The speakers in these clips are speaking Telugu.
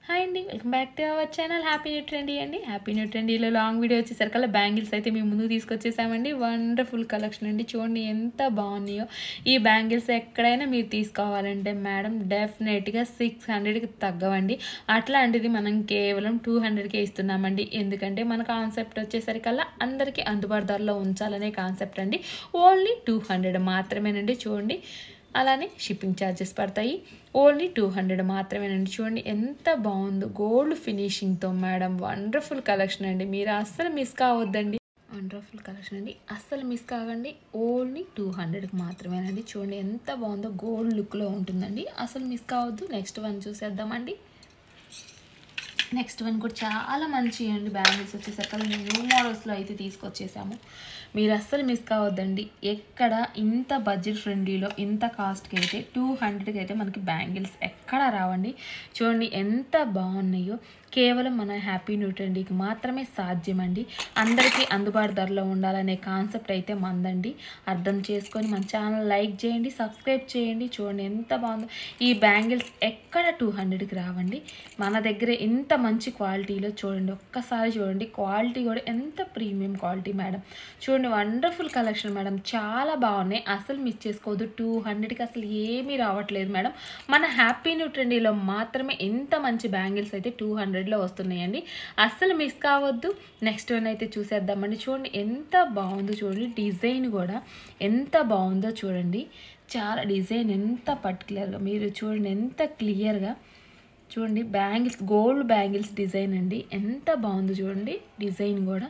హాయ్ అండి, welcome back to our channel happy new trendy అండి. హ్యాపీ న్యూ ట్రెండీలో లాంగ్ వీడియో వచ్చేసరికల్లా బ్యాంగిల్స్ అయితే మేము ముందుకు తీసుకొచ్చేసామండి. వండర్ఫుల్ కలెక్షన్ అండి. చూడండి ఎంత బాగున్నాయో. ఈ బ్యాంగిల్స్ ఎక్కడైనా మీరు తీసుకోవాలంటే మేడం డెఫినెట్గా 600కి తగ్గవండి. అట్లాంటిది మనం కేవలం 200కే ఇస్తున్నామండి. ఎందుకంటే మన కాన్సెప్ట్ వచ్చేసరికల్లా అందరికీ అందుబాటు ధరలో ఉంచాలనే కాన్సెప్ట్ అండి. ఓన్లీ 200 మాత్రమేనండి. చూడండి, అలానే షిప్పింగ్ ఛార్జెస్ పడతాయి. ఓన్లీ 200 మాత్రమేనండి. చూడండి ఎంత బాగుందో గోల్డ్ ఫినిషింగ్తో మేడం. వండర్ఫుల్ కలెక్షన్ అండి. మీరు అస్సలు మిస్ కావద్దండి. వండర్ఫుల్ కలెక్షన్ అండి, అస్సలు మిస్ కాకండి. ఓన్లీ 200కి మాత్రమేనండి. చూడండి ఎంత బాగుందో, గోల్డ్ లుక్లో ఉంటుందండి. అసలు మిస్ కావద్దు. నెక్స్ట్ వన్ చూసేద్దామండి. నెక్స్ట్ వన్ కూడా చాలా మంచి అండి. బ్యాంగిల్స్ వచ్చేసరికి న్యూ మోడల్స్లో అయితే తీసుకొచ్చేసాము. మీరు అస్సలు మిస్ కావద్దండి. ఎక్కడ ఇంత బడ్జెట్ ఫ్రెండ్లీలో ఇంత కాస్ట్కి అయితే 200కి అయితే మనకి బ్యాంగిల్స్ ఎక్కడ రావండి. చూడండి ఎంత బాగున్నాయో. కేవలం మన హ్యాపీ న్యూ ట్రెండీకి మాత్రమే సాధ్యమండి. అందరికీ అందుబాటు ధరలో ఉండాలనే కాన్సెప్ట్ అయితే మందండి. అర్థం చేసుకొని మన ఛానల్ లైక్ చేయండి, సబ్స్క్రైబ్ చేయండి. చూడండి ఎంత బాగుందో. ఈ బ్యాంగిల్స్ ఎక్కడ 200కి రావండి. మన దగ్గర ఇంత మంచి క్వాలిటీలో చూడండి, ఒక్కసారి చూడండి. క్వాలిటీ కూడా ఎంత ప్రీమియం క్వాలిటీ మేడం. చూడండి వండర్ఫుల్ కలెక్షన్ మేడం. చాలా బాగున్నాయి, అసలు మిస్ చేసుకోవద్దు. 200కి అసలు ఏమీ రావట్లేదు మేడం. మన హ్యాపీ న్యూ ట్రెండీలో మాత్రమే ఇంత మంచి బ్యాంగిల్స్ అయితే 200లో వస్తున్నాయండి. అస్సలు మిస్ కావద్దు. నెక్స్ట్ వన్ అయితే చూసేద్దామండి. చూడండి ఎంత బాగుందో. చూడండి డిజైన్ కూడా ఎంత బాగుందో. చూడండి చాలా డిజైన్ ఎంత పర్టికులర్గా మీరు చూడండి, ఎంత క్లియర్గా చూడండి. బ్యాంగిల్స్ గోల్డ్ బ్యాంగిల్స్ డిజైన్ అండి. ఎంత బాగుందో చూడండి. డిజైన్ కూడా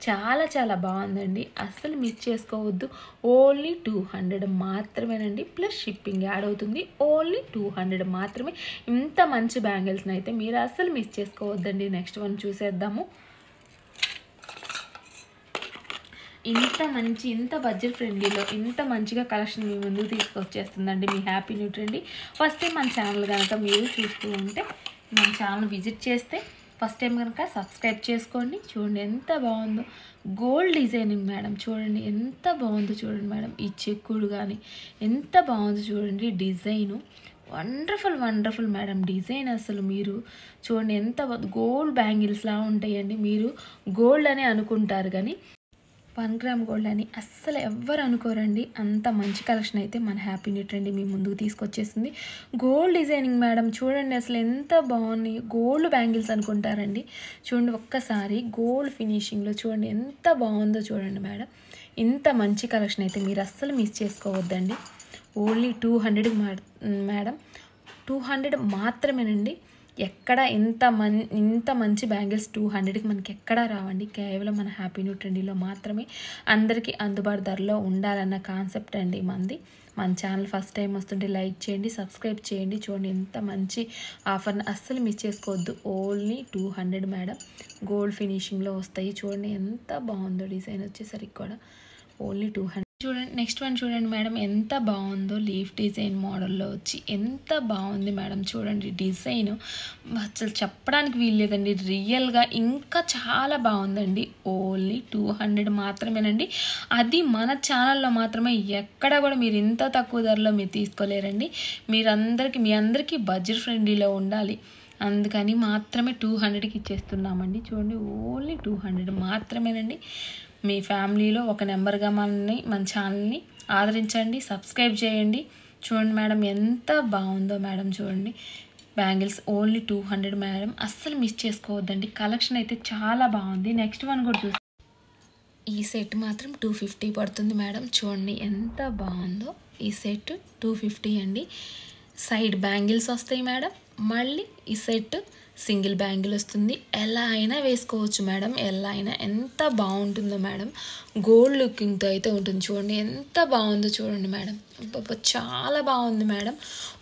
చాలా చాలా బాగుందండి. అస్సలు మిస్ చేసుకోవద్దు. ఓన్లీ 200 మాత్రమేనండి. ప్లస్ షిప్పింగ్ యాడ్ అవుతుంది. ఓన్లీ 200 మాత్రమే. ఇంత మంచి బ్యాంగిల్స్ని అయితే మీరు అస్సలు మిస్ చేసుకోవద్దండి. నెక్స్ట్ వన్ చూసేద్దాము. ఇంత బడ్జెట్ ఫ్రెండ్లీలో ఇంత మంచిగా కలెక్షన్ మీ ముందుకు తీసుకొచ్చేస్తుందండి మీ happy new trendy. First time మన ఛానల్ కనుక మీరు చూస్తూ ఉంటే మన ఛానల్ విజిట్ చేస్తే ఫస్ట్ టైం కనుక సబ్స్క్రైబ్ చేసుకోండి. చూడండి ఎంత బాగుందో. Gold designing madam. చూడండి ఎంత బాగుందో. చూడండి మేడం, ఈ చెక్కుడు కానీ ఎంత బాగుందో. చూడండి డిజైను వండర్ఫుల్ మేడం. డిజైన్ అసలు మీరు చూడండి ఎంత గోల్డ్ బ్యాంగిల్స్లా ఉంటాయండి. మీరు గోల్డ్ అని అనుకుంటారు కానీ 1 గ్రామ్ గోల్డ్ అని అస్సలు ఎవ్వరు అనుకోరండి. అంత మంచి కలెక్షన్ అయితే మన హ్యాపీ న్యూ ట్రెండీ మీ ముందుకు తీసుకొచ్చేసింది. Gold designing madam. చూడండి అసలు ఎంత బాగున్నాయి. గోల్డ్ బ్యాంగిల్స్ అనుకుంటారండి. చూడండి ఒక్కసారి గోల్డ్ ఫినిషింగ్లో చూడండి ఎంత బాగుందో. చూడండి మేడం, ఇంత మంచి కలెక్షన్ అయితే మీరు అస్సలు మిస్ చేసుకోవద్దండి. Only 200 madam. 200 మాత్రమేనండి. ఎక్కడ ఇంత మంచి బ్యాంగిల్స్ 200కి మనకి ఎక్కడా రావండి. కేవలం మన హ్యాపీ న్యూ ట్రెండీలో మాత్రమే అందరికీ అందుబాటు ధరలో ఉండాలన్న కాన్సెప్ట్ అండి మంది. మన ఛానల్ ఫస్ట్ టైం వస్తుంటే లైక్ చేయండి, సబ్స్క్రైబ్ చేయండి. చూడండి ఎంత మంచి ఆఫర్ని అస్సలు మిస్ చేసుకోవద్దు. Only 200 madam. గోల్డ్ ఫినిషింగ్లో వస్తాయి. చూడండి ఎంత బాగుందో. డిజైన్ వచ్చేసరికి కూడా ఓన్లీ 200. చూడండి నెక్స్ట్ వన్ చూడండి మేడం, ఎంత బాగుందో. లీఫ్ డిజైన్ మోడల్లో వచ్చి ఎంత బాగుంది మేడం. చూడండి డిజైన్ అసలు చెప్పడానికి వీల్లేదండి. రియల్గా ఇంకా చాలా బాగుందండి. ఓన్లీ 200 మాత్రమేనండి. అది మన ఛానల్లో మాత్రమే. ఎక్కడ కూడా మీరు ఇంత తక్కువ ధరలో మీరు తీసుకోలేరండి. మీ అందరికీ బడ్జెట్ ఫ్రెండ్లీలో ఉండాలి. అందుకని మాత్రమే 200కి ఇచ్చేస్తున్నామండి. చూడండి ఓన్లీ 200 మాత్రమేనండి. మీ ఫ్యామిలీలో ఒక నెంబర్గా మన ఛానల్ని ఆదరించండి, సబ్స్క్రైబ్ చేయండి. చూడండి మేడం ఎంత బాగుందో మేడం. చూడండి బ్యాంగిల్స్ ఓన్లీ 200 మేడం. అస్సలు మిస్ చేసుకోవద్దండి. కలెక్షన్ అయితే చాలా బాగుంది. నెక్స్ట్ వన్ కూడా చూసి ఈ సెట్ మాత్రం 250 పడుతుంది మేడం. చూడండి ఎంత బాగుందో. ఈ సెట్ 250 అండి. సైడ్ బ్యాంగిల్స్ వస్తాయి మేడం. మళ్ళీ ఈ సెట్ సింగిల్ బ్యాంగిల్ వస్తుంది. ఎలా అయినా వేసుకోవచ్చు మేడం. ఎలా అయినా ఎంత బాగుంటుందో మేడం. గోల్డ్ లుకింగ్తో అయితే ఉంటుంది. చూడండి ఎంత బాగుందో. చూడండి మేడం, చాలా బాగుంది మేడం.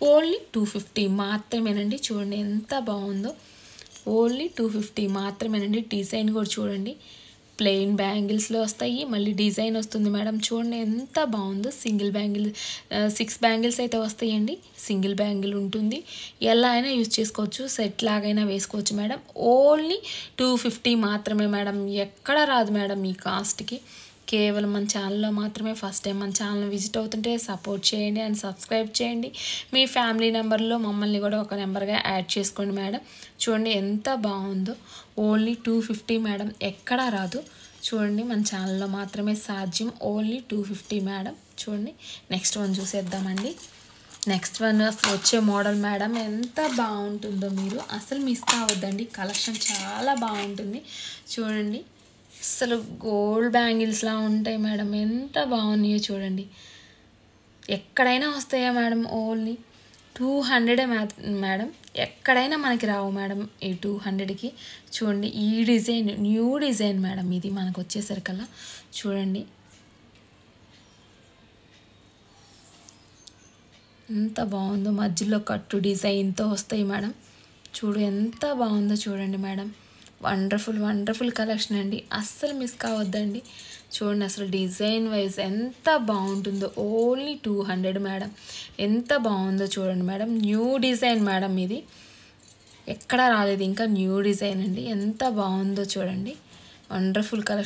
ఓన్లీ 250 మాత్రమేనండి. చూడండి ఎంత బాగుందో. ఓన్లీ 250 మాత్రమేనండి. డిజైన్ కూడా చూడండి ప్లెయిన్ బ్యాంగిల్స్లో వస్తాయి. మళ్ళీ డిజైన్ వస్తుంది మేడం. చూడండి ఎంత బాగుందో. సింగిల్ బ్యాంగిల్ 6 బ్యాంగిల్స్ అయితే వస్తాయండి. సింగిల్ బ్యాంగిల్ ఉంటుంది. ఎలా అయినా యూజ్ చేసుకోవచ్చు. సెట్ లాగైనా వేసుకోవచ్చు మేడం. ఓన్లీ 250 మాత్రమే మేడం. ఎక్కడ రాదు మేడం ఈ కాస్ట్కి. కేవలం మన ఛానల్లో మాత్రమే. ఫస్ట్ టైం మన ఛానల్ విజిట్ అవుతుంటే సపోర్ట్ చేయండి అండ్ సబ్స్క్రైబ్ చేయండి. మీ ఫ్యామిలీ నెంబర్లో మమ్మల్ని కూడా ఒక నెంబర్గా యాడ్ చేసుకోండి మేడం. చూడండి ఎంత బాగుందో. ఓన్లీ 250 మేడం, ఎక్కడా రాదు. చూడండి మన ఛానల్లో మాత్రమే సాధ్యం. Only 250 madam. చూడండి నెక్స్ట్ వన్ చూసేద్దామండి. నెక్స్ట్ వన్ అసలు వచ్చే మోడల్ మేడం ఎంత బాగుంటుందో, మీరు అసలు మిస్ కావద్దండి. కలెక్షన్ చాలా బాగుంటుంది. చూడండి అసలు గోల్డ్ బ్యాంగిల్స్లా ఉంటాయి మేడం, ఎంత బాగున్నాయో చూడండి. ఎక్కడైనా వస్తాయా మేడం? ఓన్లీ 200 మేడం, ఎక్కడైనా మనకి రావు మేడం ఈ 200కి. చూడండి ఈ డిజైన్ న్యూ డిజైన్ మేడం, ఇది మనకు వచ్చేసరికల్లా. చూడండి ఎంత బాగుందో, మధ్యలో కట్టు డిజైన్తో వస్తాయి మేడం. చూడు ఎంత బాగుందో చూడండి మేడం. వండర్ఫుల్ కలెక్షన్ అండి, అస్సలు మిస్ కావద్దండి. చూడండి అసలు డిజైన్ వైజ్ ఎంత బాగుంటుందో. ఓన్లీ 200 మేడం, ఎంత బాగుందో చూడండి మేడం. న్యూ డిజైన్ మేడం, ఇది ఎక్కడా రాలేదు ఇంకా, న్యూ డిజైన్ అండి. ఎంత బాగుందో చూడండి. Wonderful collection.